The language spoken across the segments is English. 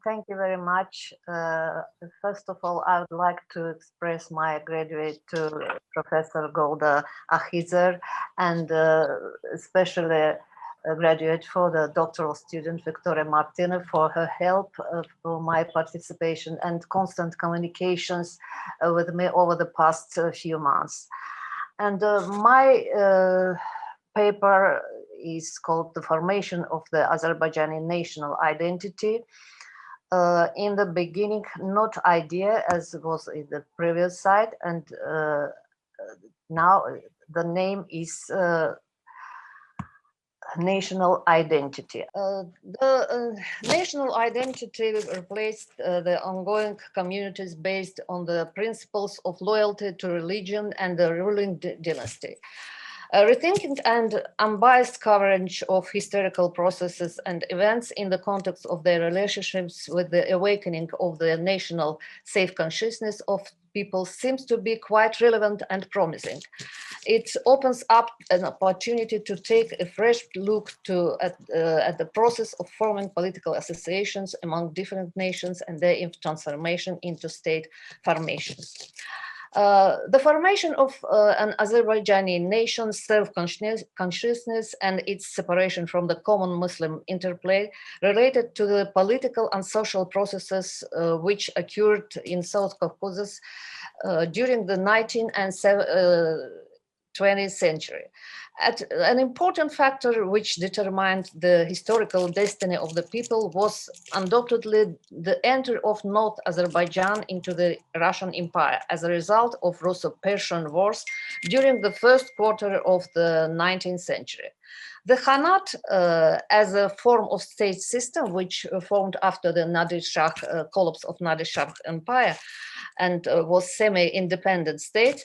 Thank you very much. First of all, I would like to express my gratitude to Professor Golda Ahizer and especially a graduate for the doctoral student Victoria Martina for her help for my participation and constant communications with me over the past few months. And my paper is called The Formation of the Azerbaijani National Identity. In the beginning, not idea as was in the previous slide, and now the name is national identity. The national identity replaced the ongoing communities based on the principles of loyalty to religion and the ruling dynasty. Rethinking and unbiased coverage of historical processes and events in the context of their relationships with the awakening of the national self-consciousness of people seems to be quite relevant and promising. It opens up an opportunity to take a fresh look at the process of forming political associations among different nations and their transformation into state formations. The formation of an Azerbaijani nation's self-consciousness and its separation from the common Muslim interplay related to the political and social processes which occurred in South Caucasus during the 19th and 20th century. An important factor which determined the historical destiny of the people was undoubtedly the entry of North Azerbaijan into the Russian Empire as a result of Russo-Persian wars during the first quarter of the 19th century. The Khanate, as a form of state system which formed after the Nadir Shah collapse of Nadir Shah Empire and was semi-independent state,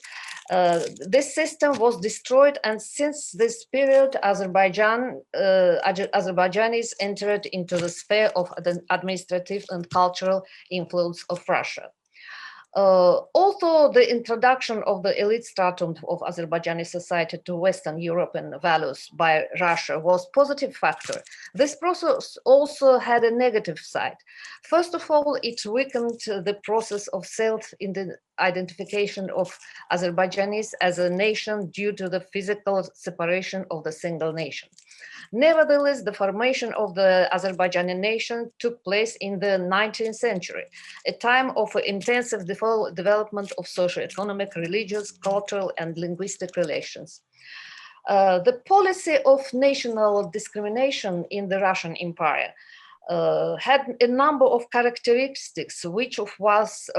this system was destroyed, and since this period, Azerbaijanis entered into the sphere of the administrative and cultural influence of Russia. Although the introduction of the elite stratum of Azerbaijani society to Western European values by Russia was a positive factor, this process also had a negative side. First of all, it weakened the process of self-identification of Azerbaijanis as a nation due to the physical separation of the single nation. Nevertheless, the formation of the Azerbaijani nation took place in the 19th century, a time of intensive development of socio-economic, religious, cultural, and linguistic relations. The policy of national discrimination in the Russian Empire had a number of characteristics which was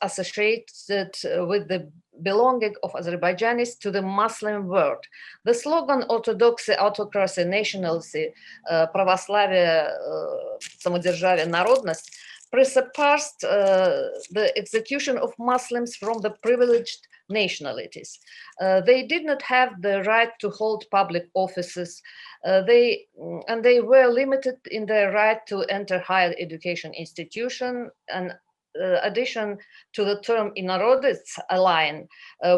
associated with the belonging of Azerbaijanis to the Muslim world. The slogan "Orthodoxy, autocracy, nationality, православие, самодержавие, народность" presupposed the execution of Muslims from the privileged nationalities. They did not have the right to hold public offices. They were limited in their right to enter higher education institution, and addition to the term "inarodets" line,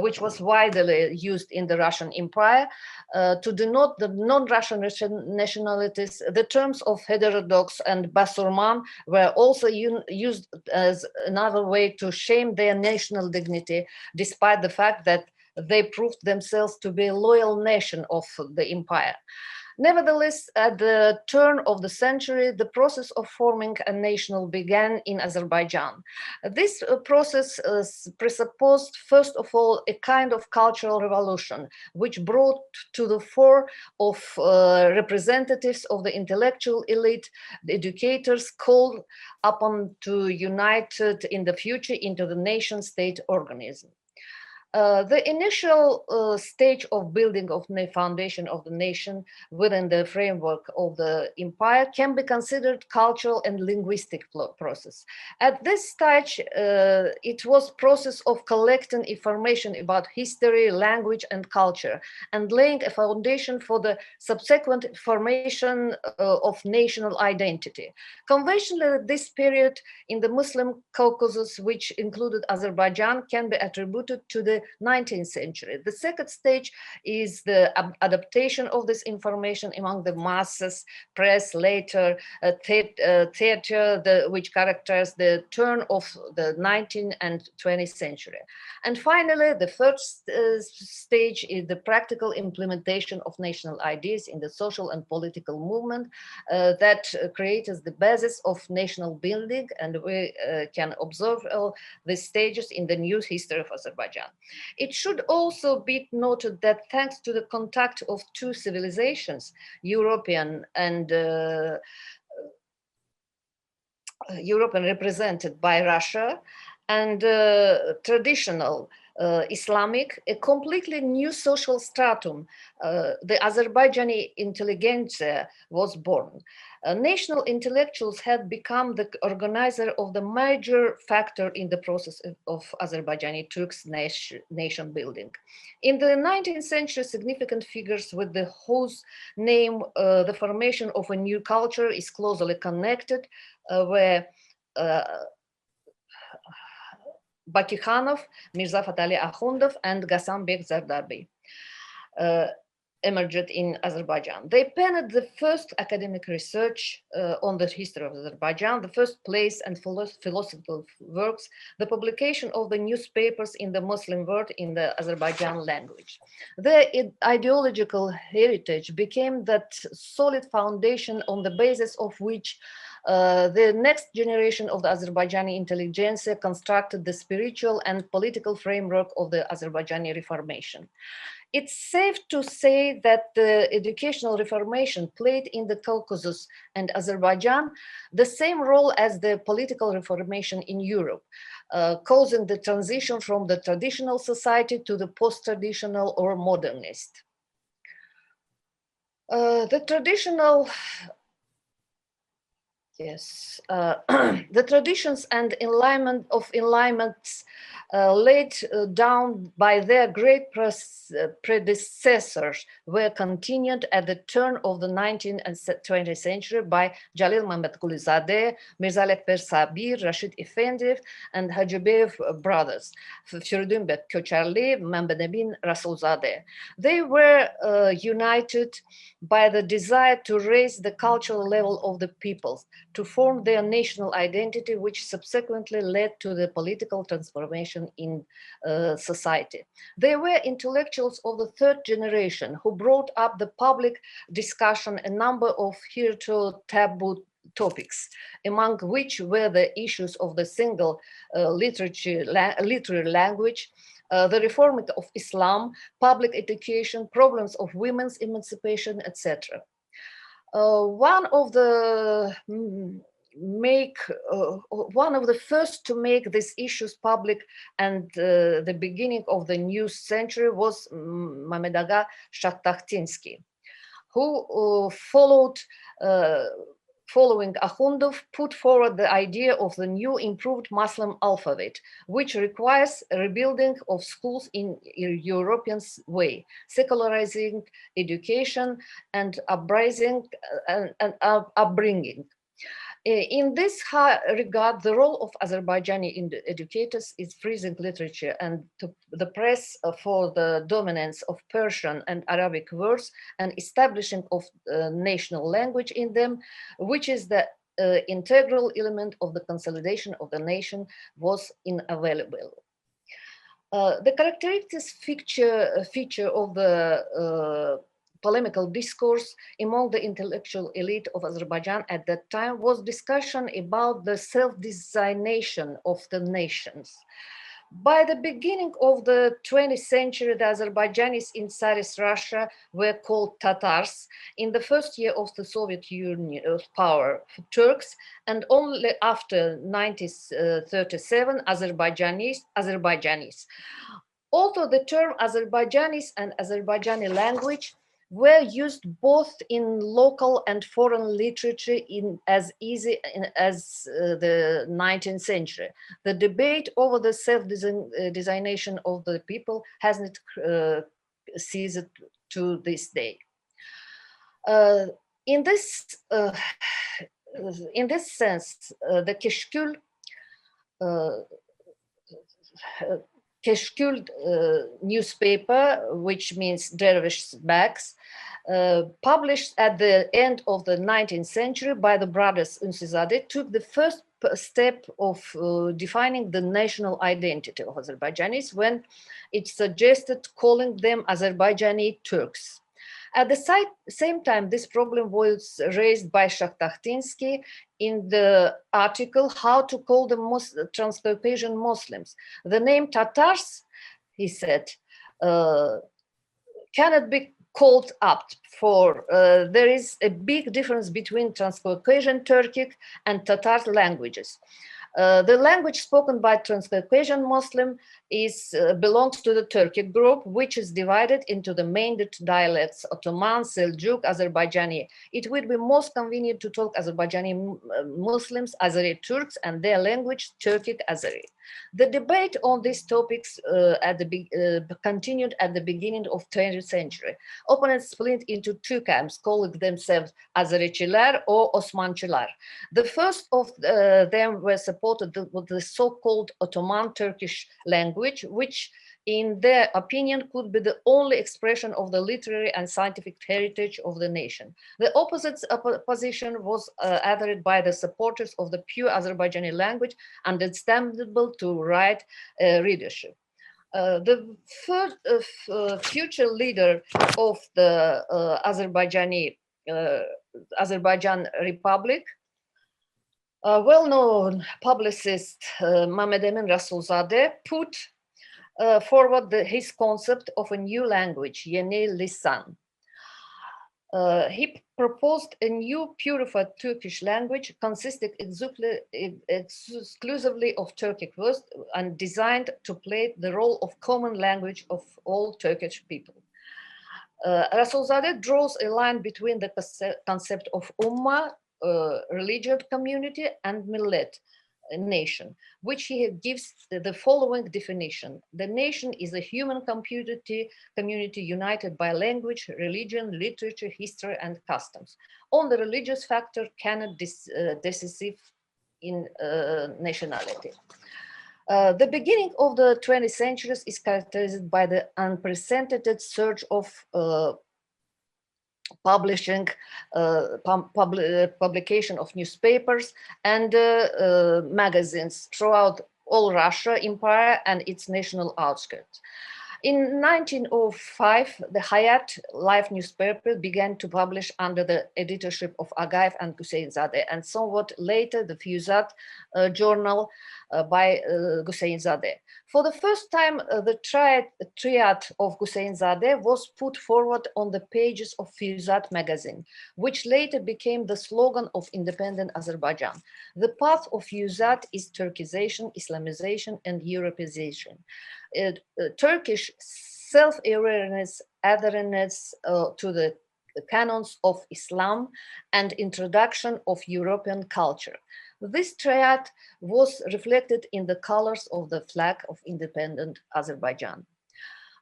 which was widely used in the Russian Empire to denote the non-Russian nationalities, the terms of heterodox and basurman were also used as another way to shame their national dignity, despite the fact that they proved themselves to be a loyal nation of the empire. Nevertheless, at the turn of the century, the process of forming a nation began in Azerbaijan. This process presupposed, first of all, a kind of cultural revolution, which brought to the fore of representatives of the intellectual elite, the educators called upon to unite in the future into the nation-state organism. The initial stage of building of the foundation of the nation within the framework of the empire can be considered cultural and linguistic process. At this stage, it was process of collecting information about history, language, and culture, and laying a foundation for the subsequent formation of national identity. Conventionally, this period in the Muslim Caucasus, which included Azerbaijan, can be attributed to the 19th century. The second stage is the adaptation of this information among the masses, press, later theater, which characterizes the turn of the 19th and 20th century. And finally, the first stage is the practical implementation of national ideas in the social and political movement that creates the basis of national building, and we can observe all these stages in the new history of Azerbaijan. It should also be noted that thanks to the contact of two civilizations, European represented by Russia, and traditional Islamic, a completely new social stratum, the Azerbaijani intelligentsia, was born. National intellectuals had become the organizer of the major factor in the process of Azerbaijani Turks nation building. In the 19th century, significant figures with the whose name the formation of a new culture is closely connected were Bakikhanov, Mirza Fatali Akhundov, and Ghassanbek Zardarbi emerged in Azerbaijan. They penned the first academic research on the history of Azerbaijan, the first place and philosophical works, the publication of the newspapers in the Muslim world in the Azerbaijani language. Their ideological heritage became that solid foundation on the basis of which the next generation of the Azerbaijani intelligentsia constructed the spiritual and political framework of the Azerbaijani Reformation. It's safe to say that the educational reformation played in the Caucasus and Azerbaijan the same role as the political reformation in Europe, causing the transition from the traditional society to the post-traditional or modernist. The traditions and enlightenments laid down by their great predecessors were continued at the turn of the 19th and 20th century by Jalil Mehmetqulizadeh, Mirza Lekber Sabir, Rashid Efendiyev, and Hacıbeyov brothers, Firudimbek Köçerli, Mehmedebin Rasulzadeh. They were united by the desire to raise the cultural level of the peoples, to form their national identity, which subsequently led to the political transformation in society. They were intellectuals of the third generation who brought up the public discussion a number of hitherto taboo topics, among which were the issues of the single literary language, the reform of Islam, public education, problems of women's emancipation, etc. One of the first to make these issues public and the beginning of the new century was Mehmed Aga Shakhtakhtinsky, who following Akhundov, put forward the idea of the new improved Muslim alphabet, which requires a rebuilding of schools in a European way, secularizing education and uprising and upbringing. In this regard, the role of Azerbaijani educators is freezing literature and the press for the dominance of Persian and Arabic words and establishing of national language in them, which is the integral element of the consolidation of the nation, was unavailable. The characteristic feature of the polemical discourse among the intellectual elite of Azerbaijan at that time was discussion about the self-designation of the nations. By the beginning of the 20th century, the Azerbaijanis in Tsarist Russia were called Tatars in the first year of the Soviet Union power, Turks, and only after 1937, Azerbaijanis. Although the term Azerbaijanis and Azerbaijani language were used both in local and foreign literature as easy as the 19th century. The debate over the self-designation of the people hasn't ceased to this day. In this Keşkül newspaper, which means dervish bags, published at the end of the 19th century by the brothers Ünsüzade, took the first step of defining the national identity of Azerbaijanis when it suggested calling them Azerbaijani Turks. At the same time, this problem was raised by Shakhtakhtinsky in the article How to Call the Transcaucasian Muslims. The name Tatars, he said, cannot be called up for there is a big difference between Transcaucasian Turkic and Tatar languages. The language spoken by Transcaucasian Muslim belongs to the Turkic group, which is divided into the main dialects, Ottoman, Seljuk, Azerbaijani. It would be most convenient to talk Azerbaijani Muslims, Azeri Turks, and their language, Turkic Azeri. The debate on these topics continued at the beginning of 20th century. Opponents split into two camps, calling themselves Azeriçiler or Osmançılar. The first of them were supported with the so-called Ottoman Turkish language, which in their opinion could be the only expression of the literary and scientific heritage of the nation. The opposite position was uttered by the supporters of the pure Azerbaijani language, understandable to right readership. The future leader of the Azerbaijan Republic, well-known publicist Mehmet Emin Rasulzade, put forward his concept of a new language, Yeni Lisan. He proposed a new purified Turkish language consisting exclusively of Turkic words and designed to play the role of common language of all Turkish people. Rasulzade draws a line between the concept of Ummah, religious community, and millet, a nation, which he gives the following definition. The nation is a human community united by language, religion, literature, history, and customs. On the religious factor cannot decisive in nationality. The beginning of the 20th century is characterized by the unprecedented surge of publication of newspapers and magazines throughout all Russia Empire and its national outskirts. In 1905, the Hayat Life newspaper began to publish under the editorship of Agaev and Guseinzadeh, and somewhat later the Füzat journal by Guseinzadeh. For the first time, the triad of Guseinzadeh was put forward on the pages of Füzat magazine, which later became the slogan of independent Azerbaijan. The path of Füzat is Turkization, Islamization, and Europeization. Turkish self-awareness, adherence to the canons of Islam, and introduction of European culture. This triad was reflected in the colors of the flag of independent Azerbaijan.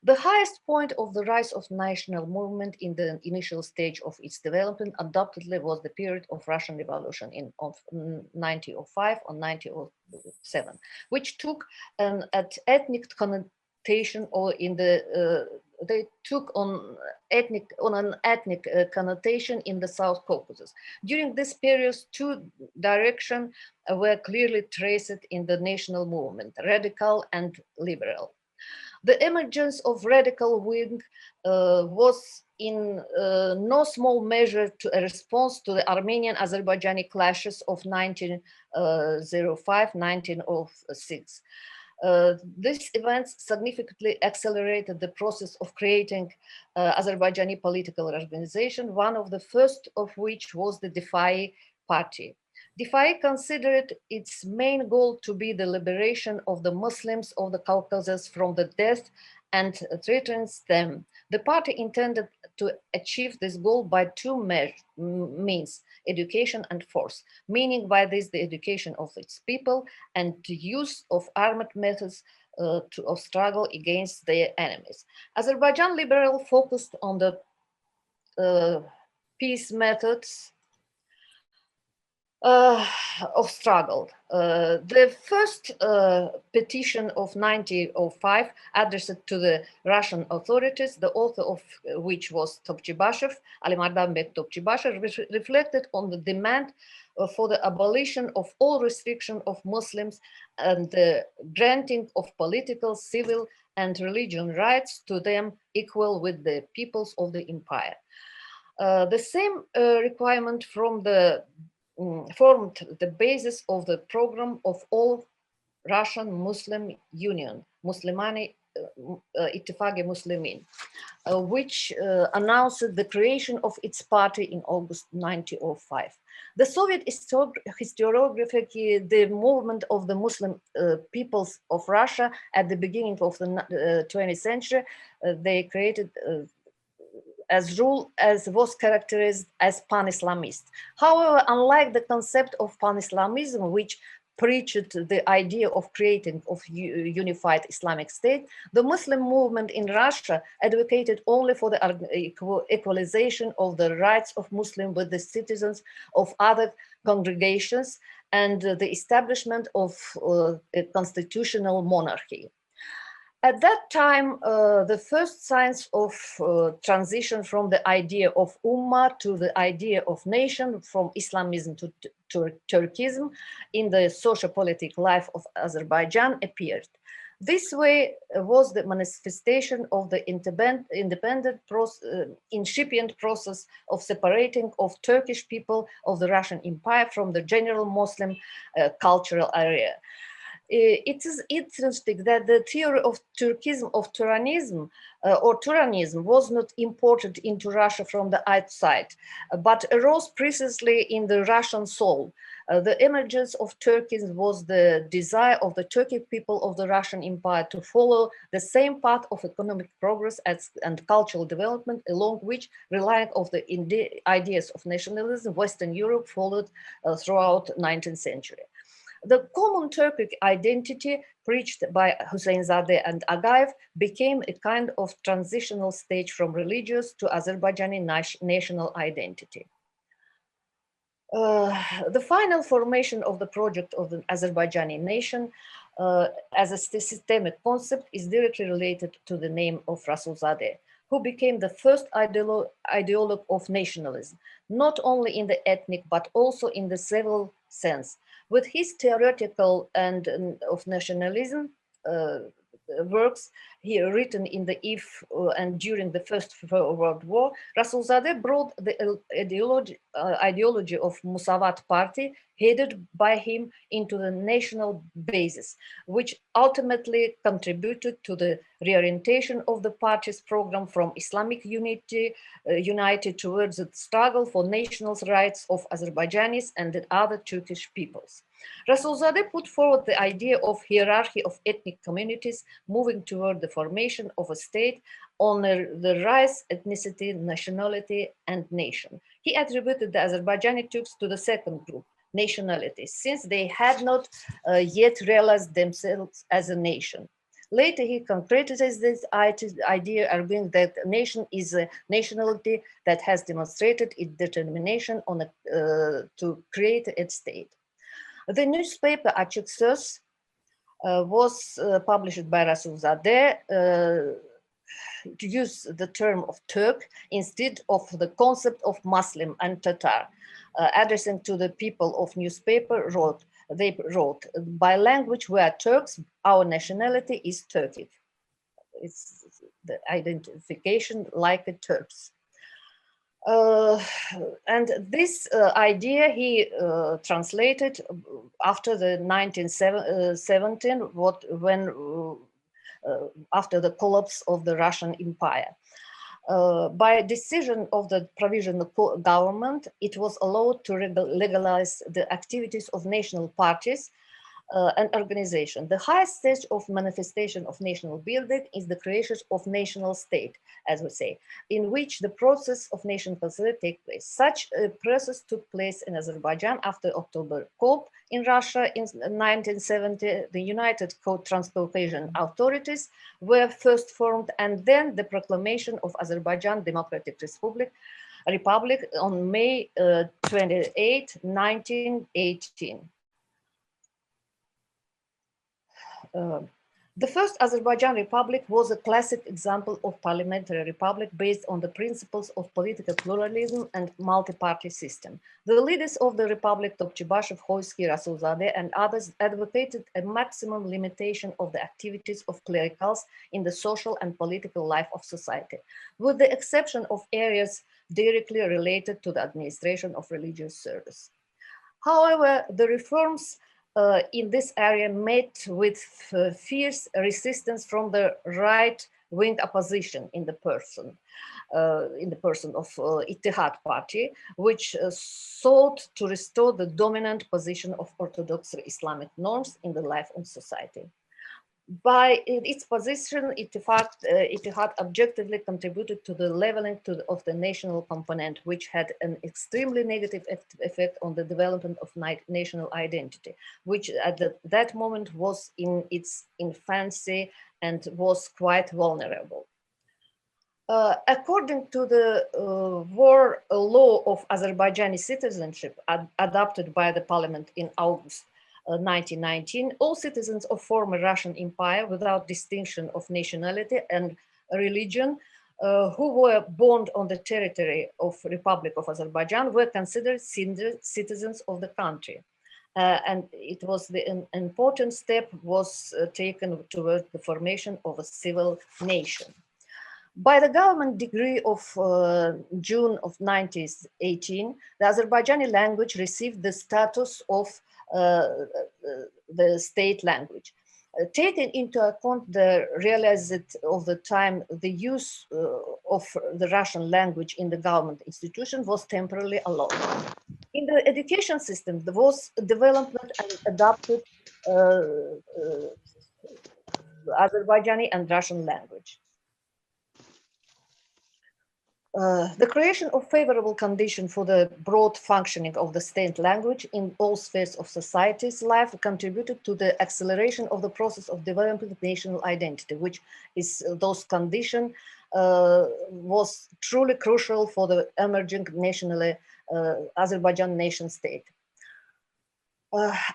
The highest point of the rise of national movement in the initial stage of its development undoubtedly was the period of Russian Revolution in 1905 or 1907, which took an ethnic connotation, or in the they took on an ethnic connotation in the South Caucasus. During this period, two directions were clearly traced in the national movement: radical and liberal. The emergence of radical wing was in no small measure a response to the Armenian-Azerbaijani clashes of 1905-1906. These events significantly accelerated the process of creating Azerbaijani political organization, one of the first of which was the Defai Party. Defai considered its main goal to be the liberation of the Muslims of the Caucasus from the death and threatens them. The party intended to achieve this goal by two means: education and force, meaning by this the education of its people and the use of armed methods of struggle against their enemies. Azerbaijan liberal focused on the peace methods uh, of struggle. The first petition of 1905 addressed to the Russian authorities, the author of which was Topchibashev, Alimardanbek Topchibashev, reflected on the demand for the abolition of all restriction of Muslims and the granting of political, civil, and religion rights to them equal with the peoples of the empire. The same requirement formed the basis of the program of all Russian Muslim Union, Muslimani Ittifaq-e Muslimin, which announced the creation of its party in August 1905. The Soviet historiography, the movement of the Muslim peoples of Russia at the beginning of the 20th century, they created as rule as was characterized as pan-Islamist. However, unlike the concept of pan-Islamism, which preached the idea of creating of unified Islamic state, the Muslim movement in Russia advocated only for the equalization of the rights of Muslims with the citizens of other congregations and the establishment of a constitutional monarchy. At that time, the first signs of transition from the idea of ummah to the idea of nation, from Islamism to Turkism in the socio-political life of Azerbaijan appeared. This way was the manifestation of the incipient process of separating of Turkish people of the Russian Empire from the general Muslim cultural area. It is interesting that the theory of Turkism, of Turanism, or Turanism was not imported into Russia from the outside, but arose precisely in the Russian soul. The emergence of Turkism was the desire of the Turkic people of the Russian Empire to follow the same path of economic progress and cultural development, along which, relying on the ideas of nationalism, Western Europe followed throughout 19th century. The common Turkic identity preached by Husseinzadeh and Agaev became a kind of transitional stage from religious to Azerbaijani national identity. The final formation of the project of the Azerbaijani nation as a systemic concept is directly related to the name of Rasulzadeh, who became the first ideologue of nationalism, not only in the ethnic but also in the civil sense. With his theoretical and of nationalism works he written in the eve and during the First World War, Rasulzadeh brought the ideology of Musavat Party, headed by him, into the national basis, which ultimately contributed to the reorientation of the party's program from Islamic unity united towards the struggle for national rights of Azerbaijanis and the other Turkish peoples. Rasulzadeh put forward the idea of hierarchy of ethnic communities moving toward the formation of a state on the race, ethnicity, nationality, and nation. He attributed the Azerbaijani Turks to the second group, nationality, since they had not yet realized themselves as a nation. Later, he concretized this idea, arguing that a nation is a nationality that has demonstrated its determination on to create a state. The newspaper Açık Söz was published by Rasulzadeh to use the term of Turk instead of the concept of Muslim and Tatar. Addressing to the people of newspaper they wrote, by language we are Turks, our nationality is Turkic. It's the identification like the Turks. And this idea he translated after the 1917, after the collapse of the Russian Empire. By decision of the provisional government, it was allowed to legalize the activities of national parties and organization. The highest stage of manifestation of national building is the creation of national state, as we say, in which the process of nation consolidation takes place. Such a process took place in Azerbaijan after October coup. In Russia in 1970, the United Transcaucasian Authorities were first formed, and then the proclamation of Azerbaijan Democratic Republic Republic on May 28, 1918. The first Azerbaijan Republic was a classic example of parliamentary republic based on the principles of political pluralism and multi-party system. The leaders of the republic, Topçubaşov, Khoyski, Rasulzadeh, and others advocated a maximum limitation of the activities of clericals in the social and political life of society, with the exception of areas directly related to the administration of religious service. However, the reforms in this area met with fierce resistance from the right-wing opposition in the person of Ittihad Party, which sought to restore the dominant position of Orthodox Islamic norms in the life of society. By its position, Ittihad objectively contributed to the leveling of the national component, which had an extremely negative effect on the development of national identity, which at that moment was in its infancy and was quite vulnerable. According to the war law of Azerbaijani citizenship adopted by the parliament in August 1919, all citizens of former Russian Empire without distinction of nationality and religion who were born on the territory of Republic of Azerbaijan were considered citizens of the country. And it was an important step was taken towards the formation of a civil nation. By the government decree of June of 1918, the Azerbaijani language received the status of the state language. Taking into account the realized of the time, the use of the Russian language in the government institution was temporarily allowed. In the education system, there was development and adopted Azerbaijani and Russian language. The creation of favorable conditions for the broad functioning of the state language in all spheres of society's life contributed to the acceleration of the process of developing national identity, which is those conditions was truly crucial for the emerging nationally Azerbaijan nation state.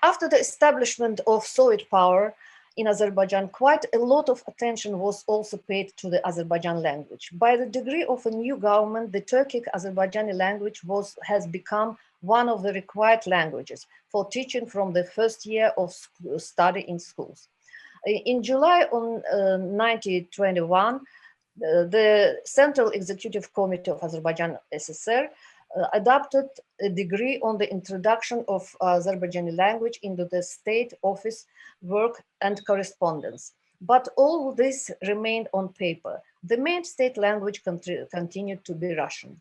After the establishment of Soviet power, in Azerbaijan, quite a lot of attention was also paid to the Azerbaijani language. By the degree of a new government, the Turkic Azerbaijani language has become one of the required languages for teaching from the first year of study in schools. In July of 1921, the Central Executive Committee of Azerbaijan SSR adopted a decree on the introduction of Azerbaijani language into the state office work and correspondence. But all this remained on paper. The main state language continued to be Russian.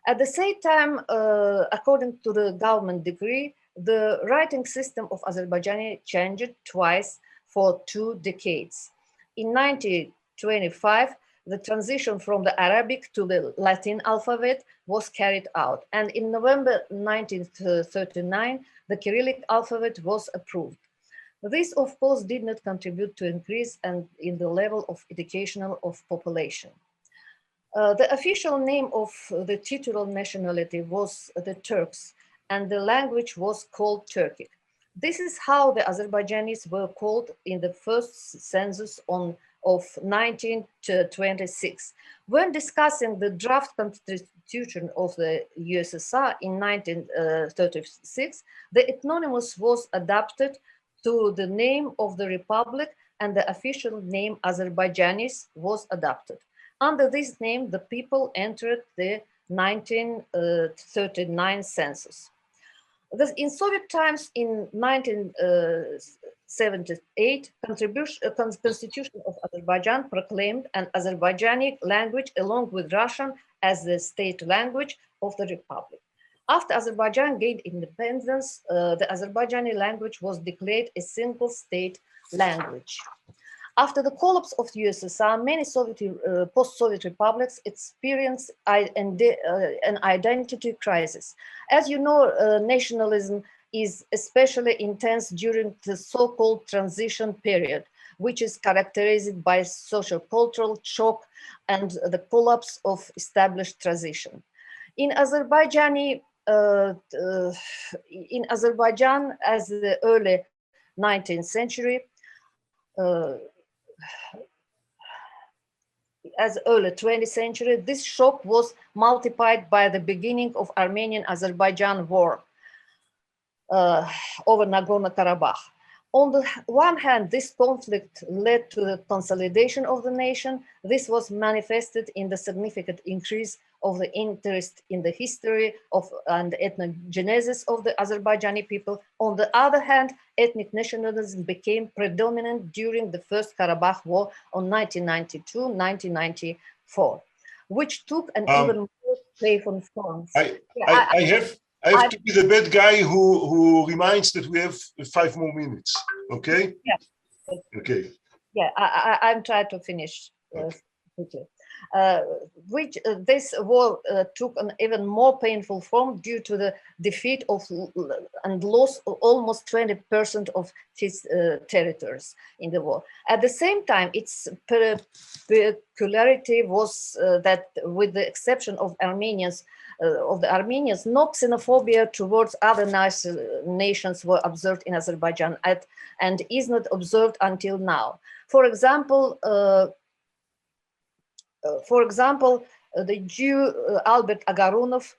At the same time, according to the government decree, the writing system of Azerbaijani changed twice for 2 decades. In 1925, the transition from the Arabic to the Latin alphabet was carried out. And in November 1939, the Cyrillic alphabet was approved. This, of course, did not contribute to increase in the level of educational of population. The official name of the titular nationality was the Turks, and the language was called Turkic. This is how the Azerbaijanis were called in the first census of 1926. When discussing the draft constitution of the USSR in 1936, the ethnonymous was adapted to the name of the republic, and the official name Azerbaijanis was adopted. Under this name, the people entered the 1939 census. In Soviet times, in 1978, Constitution of Azerbaijan proclaimed an Azerbaijani language along with Russian as the state language of the republic. After Azerbaijan gained independence, the Azerbaijani language was declared a single state language. After the collapse of the USSR, many post-Soviet republics experienced an identity crisis. As you know, nationalism is especially intense during the so-called transition period, which is characterized by social cultural shock and the collapse of established tradition. In Azerbaijani, in Azerbaijan, as the early 19th century, as early 20th century, this shock was multiplied by the beginning of Armenian-Azerbaijan war over Nagorno-Karabakh. On the one hand, this conflict led to the consolidation of the nation. This was manifested in the significant increase of the interest in the history of and ethnogenesis of the Azerbaijani people. On the other hand, ethnic nationalism became predominant during the First Karabakh War on 1992-1994, which took an even more painful form. I have to be the bad guy who reminds that we have 5 more minutes. Okay? Yeah. Okay. Yeah, I'm trying to finish quickly. This war took an even more painful form due to the defeat of and loss of almost 20% of his territories in the war. At the same time, its peculiarity was that, with the exception of the Armenians, no xenophobia towards other nations were observed in Azerbaijan and is not observed until now. For example, the Jew Albert Agarunov,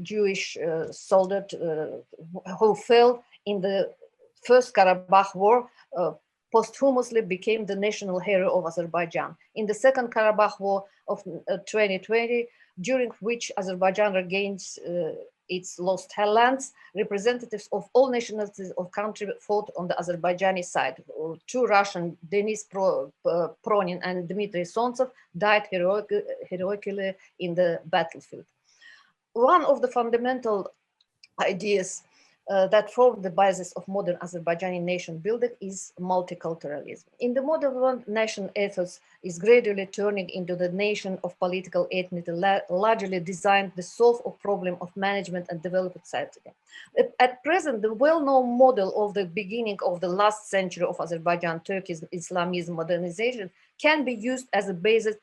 Jewish soldier who fell in the First Karabakh War, posthumously became the national hero of Azerbaijan. In the Second Karabakh War of 2020, during which Azerbaijan regains its lost lands, representatives of all nationalities of country fought on the Azerbaijani side. 2 Russian, Denis Pronin and Dmitry Solntsev, died heroically in the battlefield. One of the fundamental ideas that formed the basis of modern Azerbaijani nation building is multiculturalism. In the modern world, nation ethos is gradually turning into the nation of political ethnicity, largely designed to solve a problem of management and development society. At present, the well-known model of the beginning of the last century of Azerbaijan, Turkish Islamism modernization can be used as a basis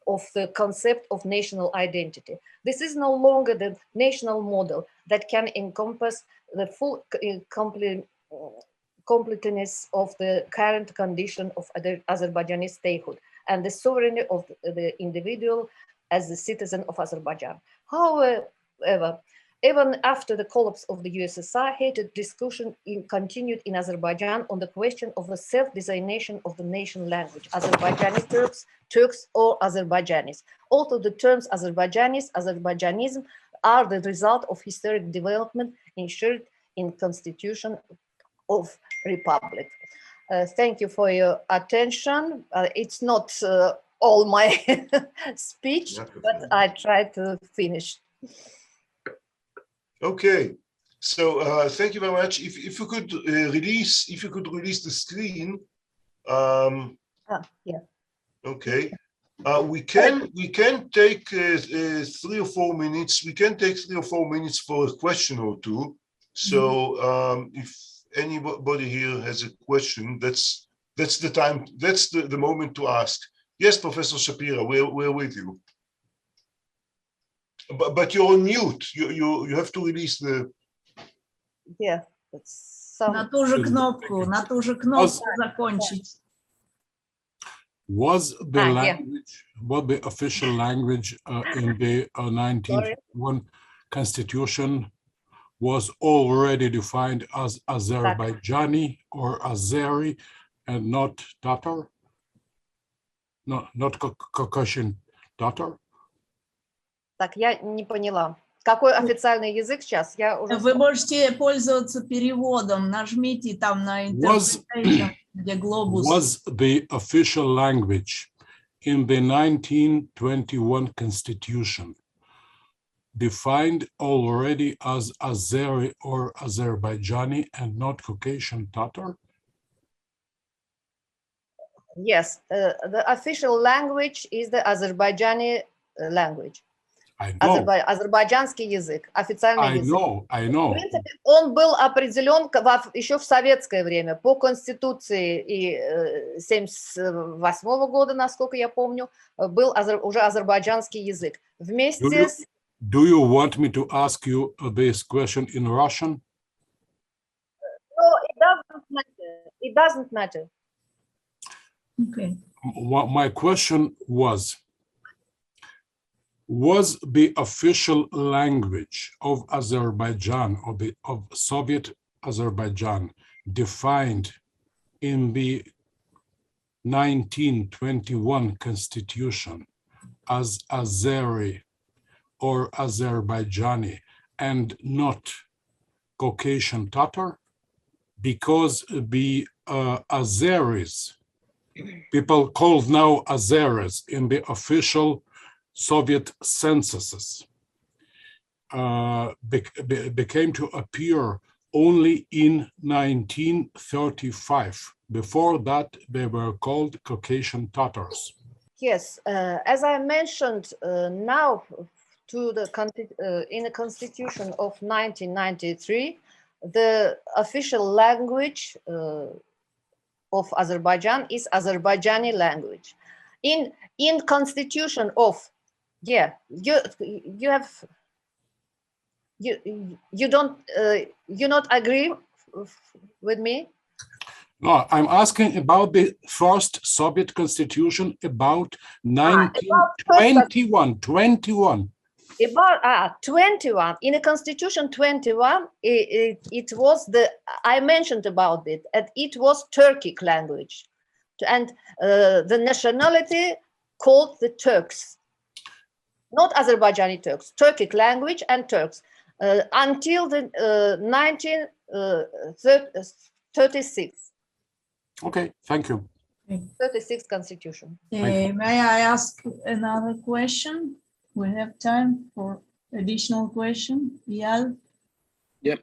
of the concept of national identity. This is no longer the national model that can encompass the full completeness of the current condition of Azerbaijani statehood and the sovereignty of the individual as the citizen of Azerbaijan. However, even after the collapse of the USSR, heated discussion continued in Azerbaijan on the question of the self-designation of the nation language, Azerbaijani Turks or Azerbaijanis. Although the terms Azerbaijanism are the result of historic development ensured in Constitution of Republic. Thank you for your attention. It's not all my speech, but I try to finish. Okay, so thank you very much. If you could release the screen. Yeah. Okay. We can take 3 or 4 minutes. We can take 3 or 4 minutes for a question or two. So if anybody here has a question, that's the time. That's the moment to ask. Yes, Professor Shapira, we're with you. But you're on mute. You have to release the. Yeah. На ту же кнопку закончить. Was the language, what the official language in the 1951 Constitution was already defined as Azerbaijani or Azeri and not Tatar? No, not Caucasian Tatar? Так, я не поняла. Какой официальный язык сейчас? Вы можете пользоваться переводом. Нажмите там на Interpretation, где глобус. Was the official language in the 1921 Constitution defined already as Azeri or Azerbaijani and not Caucasian Tatar? Yes, the official language is the Azerbaijani language. Азербайджанский язык, официальный язык. I know. В принципе, он был определен еще в советское время по Конституции и 1978 года, насколько я помню, был уже азербайджанский язык. Вместе с Do you want me to ask you this question in Russian? No, it doesn't matter. It doesn't matter. Okay. My question was the official language of Azerbaijan, of Soviet Azerbaijan, defined in the 1921 constitution as Azeri or Azerbaijani and not Caucasian Tatar? Because the Azeris, people called now Azeris in the official Soviet censuses, became to appear only in 1935. Before that, they were called Caucasian Tatars. Yes, as I mentioned, now in the Constitution of 1993, the official language of Azerbaijan is Azerbaijani language. In Constitution of, you not agree with me? No, I'm asking about the first Soviet constitution about 1921. 21. About 21 in the Constitution 21, it was I mentioned about it, and it was Turkic language, and the nationality called the Turks, not Azerbaijani Turks, Turkic language and Turks, until the 1936. Okay, thank you. 36 Constitution. May I ask another question? We have time for additional question. Yal? Yes,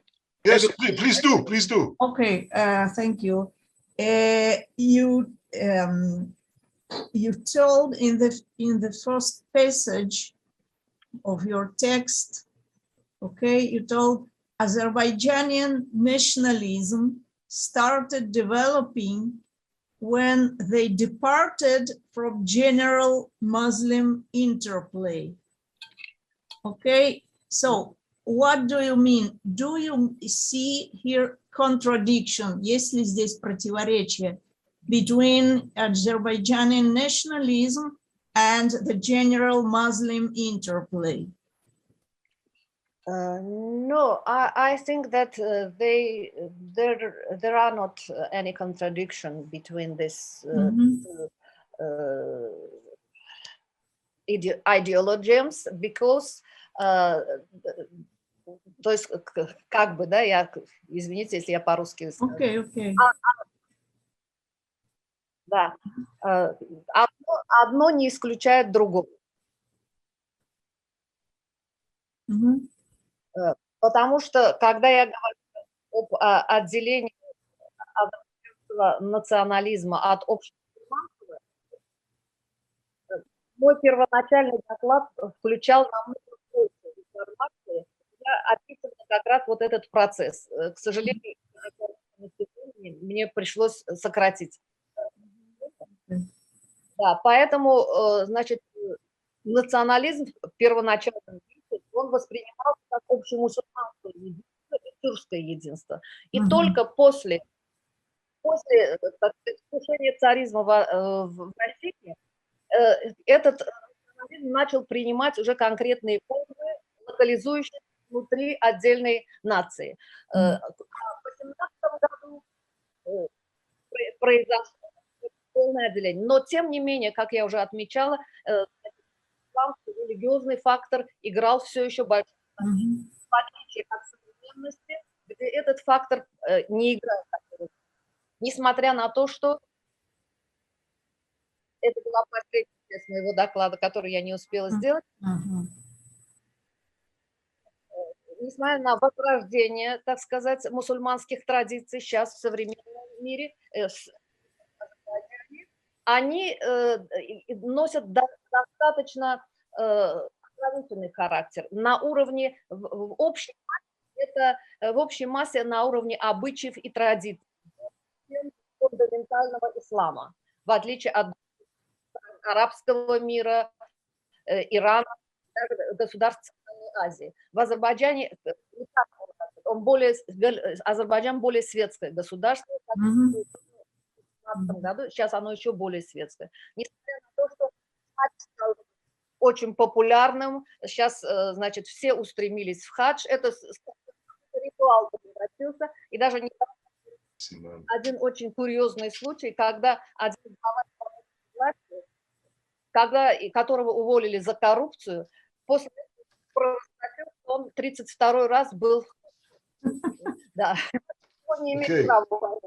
please do. Okay, thank you. You told in the first passage of your text, okay, you told Azerbaijani nationalism started developing when they departed from general Muslim interplay. Okay, so what do you mean? Do you see here contradiction, есть ли здесь противоречие between Azerbaijani nationalism and the general Muslim interplay? No, I think that there are not any contradiction between this ideologies, because то есть как бы, да, извините, если я по-русски скажу. Okay. Да, одно не исключает другого. Потому что, когда я говорю об отделении национализма от общемусульманского, мой первоначальный доклад включал намного больше информации. Я описывала как раз вот этот процесс. К сожалению, мне пришлось сократить. Да, поэтому, значит, национализм в первоначальном виде, он воспринимался как общемусульманское единство и тюркское единство. И только после крушения царизма в России этот национализм начал принимать уже конкретные формы, локализующиеся внутри отдельной нации. В 18 году произошло полное отделение. Но, тем не менее, как я уже отмечала, религиозный фактор играл все еще большую роль, в отличие от современности, где этот фактор не играет такой роли. Несмотря на то, что это была последняя часть моего доклада, который я не успела сделать, несмотря на возрождение, так сказать, мусульманских традиций сейчас в современном мире, они носят достаточно ограниченный характер. На уровне, в общей массе на уровне обычаев и традиций фундаментального ислама, в отличие от арабского мира, Ирана, государств Азии. В Азербайджане Азербайджан более светское государство. Мгм. В 2015 году, сейчас оно еще более светское. Несмотря на то, что хадж стал очень популярным, сейчас, значит, все устремились в хадж, это ритуал превратился, и даже один очень курьезный случай, когда один глава власти, которого уволили за коррупцию, после этого провозгласил, что он 32-й раз был. Да, он не имеет Okay. права.